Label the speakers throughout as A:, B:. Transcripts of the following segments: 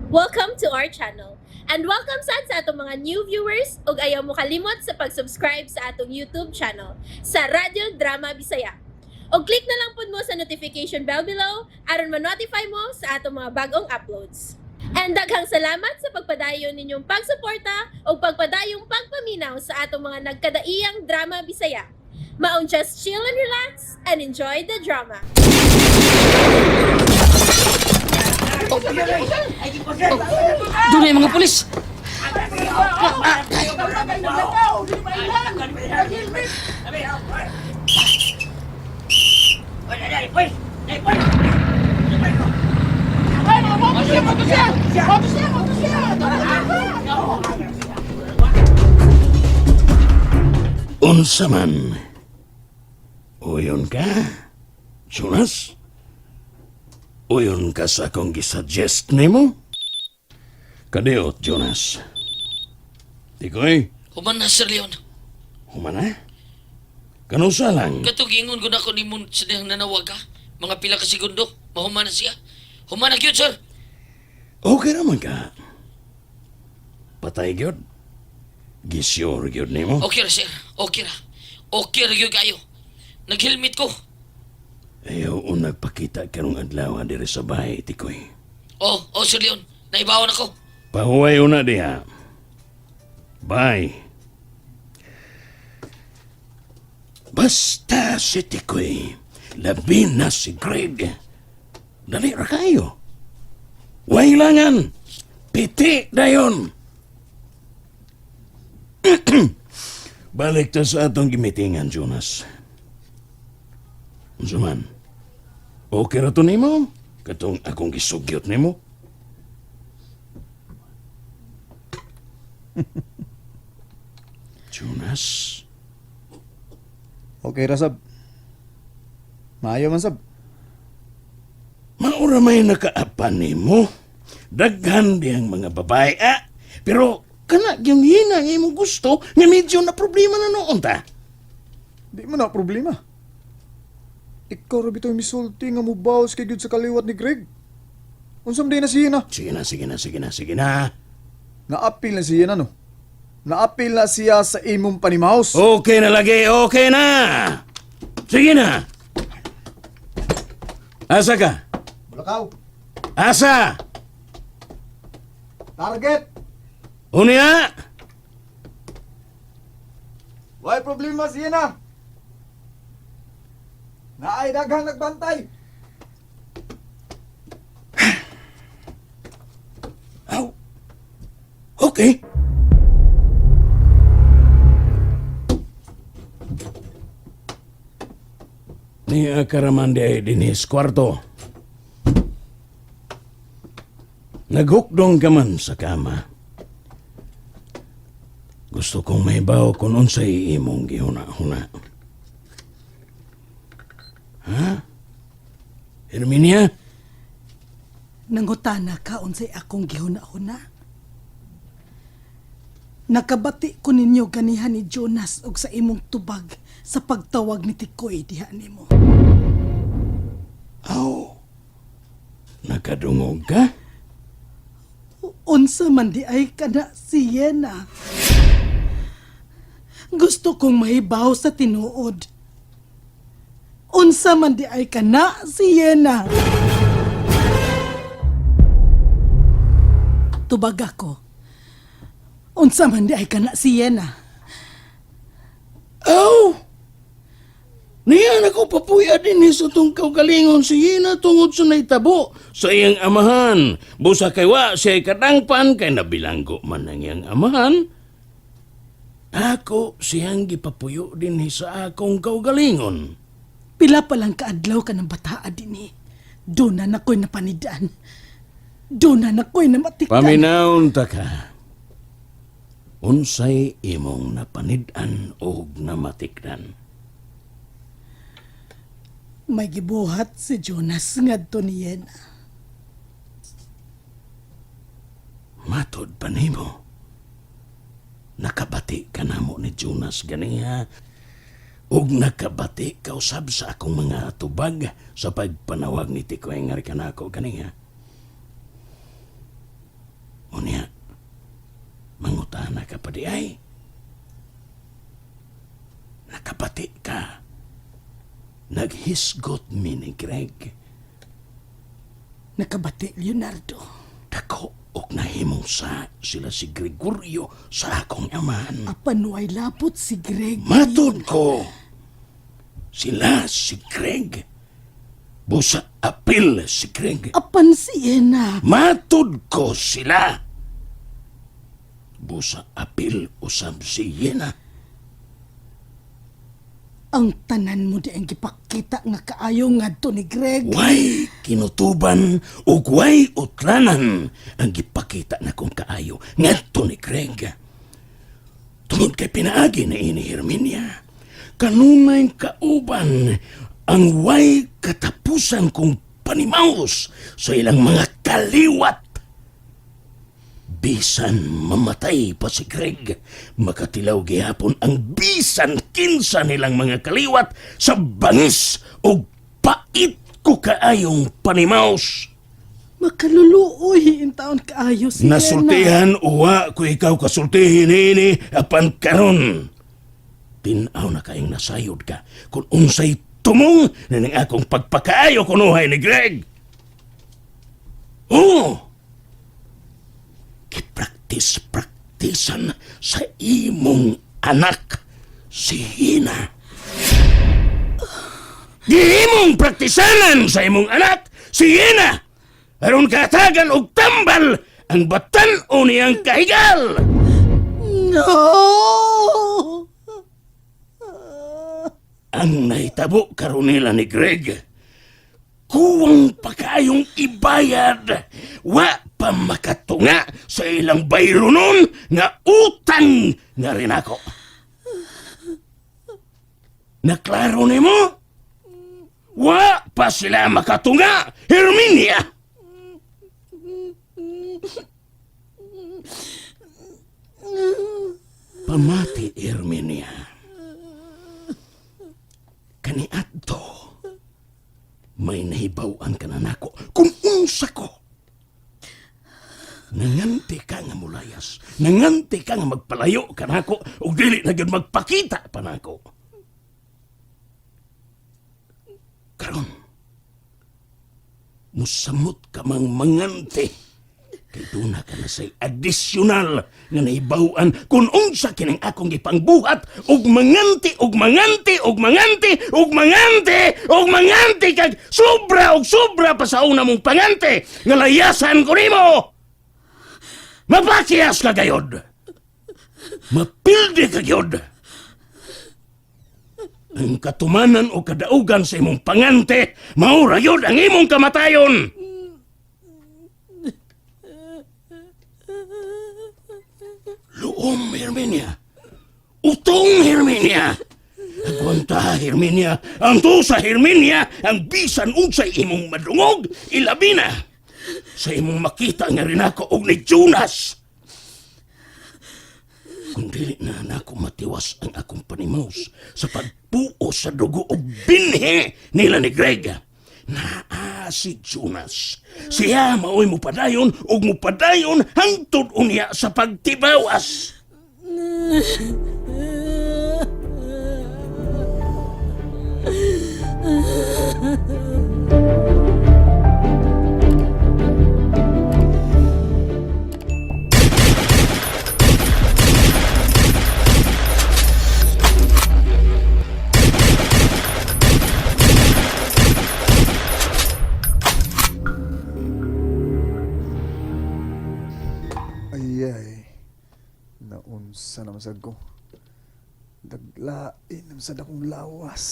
A: Welcome to our channel. And welcome sa atong mga new viewers ug ayaw mo kalimot sa pag-subscribe sa atong YouTube channel sa Radio Drama Bisaya. O click na lang pud mo sa notification bell below aron ma-notify mo sa atong mga bagong uploads. And daghang salamat sa pagpadayon ninyong pagsuporta o pagpadayong pagpaminaw sa atong mga nagkadaiyang Drama Bisaya. Maong just chill and relax and enjoy the drama.
B: Doon na yung mga pulis!
C: Unsa man? Uyon ka? Jonas? Uyon ka sa akong gisuggest nimo? Kadiot, Jonas. Tikoy,
B: Human na, Sir Leon.
C: humana? Kanusa lang?
B: Katugingon ko na ako ni Mun sa diyang nanawag ka. Mga pila ka segundo, mahuman na siya. Human na gyud, Sir.
C: Okay naman ka. Patay gyud. Gisyor gyud nimo.
B: Okay ra, Sir. Okay ra. Okay ra gyud kayo. Nag-helmet ko.
C: Ayaw nagpakita karong adlaw diri sa bahay, Tikoy.
B: Oh, Sir Leon. Naibawan ako.
C: Pahuway una diha. Bye. Basta si Tikoy, labi na si Greg. Dali ra kayo. Wailangan. Piti dayon. Balik ta sa atong gimitingan, Jonas. Unsuman, okay ra to nimo? Katong akong gisugyot nimo? Jonas?
D: Okay ra sab. Maayo man sab.
C: Maura may nakaapan nimo. Daghan diyang mga babae, pero kana yung hina nga imong gusto nga medyo na problema na noon ta.
D: Di man na problema. Ikaw ra bitaw misulti nga mubaws kay gyud sa kaliwat ni Greg. Unsam day na siya na.
C: Sige na.
D: Naapil na siya na no. Naapil na siya sa imong panimaos.
C: Okay na lagi, okay na. Sige na. Asa ka?
D: Bulakaw.
C: Asa?
D: Target.
C: Unya?
D: Why problema siya na. Naay daghang nagbantay.
C: Aw. Okay. Ni akaramande ay dinis kwarto. Naghukdong ka man sa kama. Gusto kong mahibaw kung unsay imong gihuna-huna. Ha? Herminia?
E: Nangutana ka unsay akong gihuna-huna. Nakabati ko ninyo ganihan ni Jonas og sa imong tubag sa pagtawag ni Tikoy diha nimo.
C: Aw. Nakadungog ka?
E: Unsa man di ay kana si Yena. Gusto kong mahibaw sa tinuod. Unsa man di ay kana si Yena. Tubag ako. Unsa man di ay kana si Yena.
C: Aw! Niyan ako papuya din sa itong kaugalingon si Hina tungod sa naitabo sa iyang amahan. Busa kay wa siya'y kadangpan kay nabilanggo man ang iyang amahan. Ako siyang gipapuyo din sa akong kaugalingon.
E: Pila pa lang kaadlaw ka ng bataa din eh. Doon na nako'y napanidaan. Doon na nako'y namatikdan.
C: Paminaon ta ka. Unsay imong napanidan o namatikdan.
E: May gibuhat si Jonas ngadto ni Yena.
C: Matod pa nimo. Nakabati ka na mo ni Jonas ganiha. ug nakabati ka usab sa akong mga tubag sa pagpanawag ni Tikoy nga kanako kaniya. Unya, mangutana ka pa di ay. Nakabati ka. Naghisgot mi ni Greg.
E: Nakabati, Leonardo.
C: Dako og nahimong sa sila si Gregorio sa akong amahan.
E: Apan way lapot si Greg.
C: Matod ko. Sila si Greg. Busa apil si Greg.
E: Apan si Ena.
C: Matod ko sila. Busa apil usab si Yena.
E: Ang tanan mo di ang gipakita nga kaayo ngadto ni Greg.
C: Way kinutuban ug way utlanan ang gipakita na kong kaayo ngadto ni Greg. Tungod kay pinaagi na ini Herminia. Kanunay kauban ang way katapusan kong panimaos sa ilang mga kaliwat. Bisan mamatay pa si Greg, makatilaw gihapon ang bisan kinsa nilang mga kaliwat sa bangis o pait ko kaayong panimaos.
E: Makaluluoy in taon kaayo si Ena.
C: Nasultihan uwa ko ikaw kasultihin ini apan karon. Tinaw na kayong nasayod ka kung unsay tumong na ning akong pagpakaayo kunuhay ni Greg. Oo! Kipraktis-praktisan sa imong anak si Hina. Gihimong praktisanan sa imong anak si Hina. Aron katagan og tambal ang batan-o niyang kahigal.
E: No!
C: Ang nahitabo karon nila ni Greg. Kuwang pa kayong ibayad. Wa pa makatunga sa ilang bayronon nga utang nga rin ako. Naklaro ni mo? Wa pa sila makatunga, Herminia. Pamati, Herminia. Kaniadto. May nahibawan ka na nako kung unsa ko. Nanganti ka nga mulayas. Nanganti ka nga magpalayo ka nako o dili na gyud magpakita pa nako. Karon, musamot ka mang manganti. Kay duna ka na say adisyonal nga nahibawan kung unsa kining akong ipangbuhat og manganti og manganti og manganti og manganti og manganti kag sobra og sobra pa sa una mong pangante nga layasan ko nimo. Mapakiyas ka gayod. Mapildi ka gayod. Ang katumanan o kadaugan sa imong pangante mao ra yun ang imong kamatayon. Luom, Herminia. Utong, Herminia. Agwanta, Herminia. Ang tusa, Herminia, ang bisan unsay imong madungog, ilabi na. Sa imong makita nga rin ako og ni Jonas. Kung dili na nako matiwas ang akong panimaos sa pagpuo sa dugo o binhe nila ni Greg. Naa si Jonas. Siya maoy mo padayon ug mo padayon hangtod unya sa pagtibawas.
D: Ayay. Naunsa naman sad ko. Daglain naman sad akong lawas.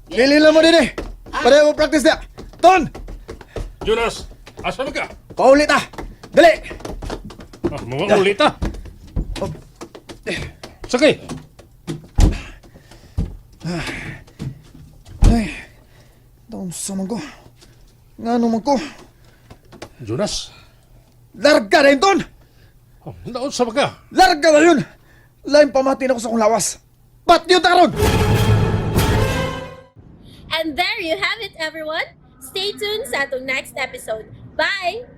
D: Lili lang mo din eh. Pareho mo practice niya. Ton!
F: Jonas, asa ka?
D: Paulit ah! Dali!
F: Mga ulit ah. Sakay!
D: Ay, naunsa man ko. Nga naman ko.
F: Jonas,
D: Larga na yun, Ton!
F: naon sa ka?
D: Larga na yun! Lain pamatin ako sa akong lawas. Ba't yun ta karon?
A: And there you have it, everyone. Stay tuned sa atong next episode. Bye!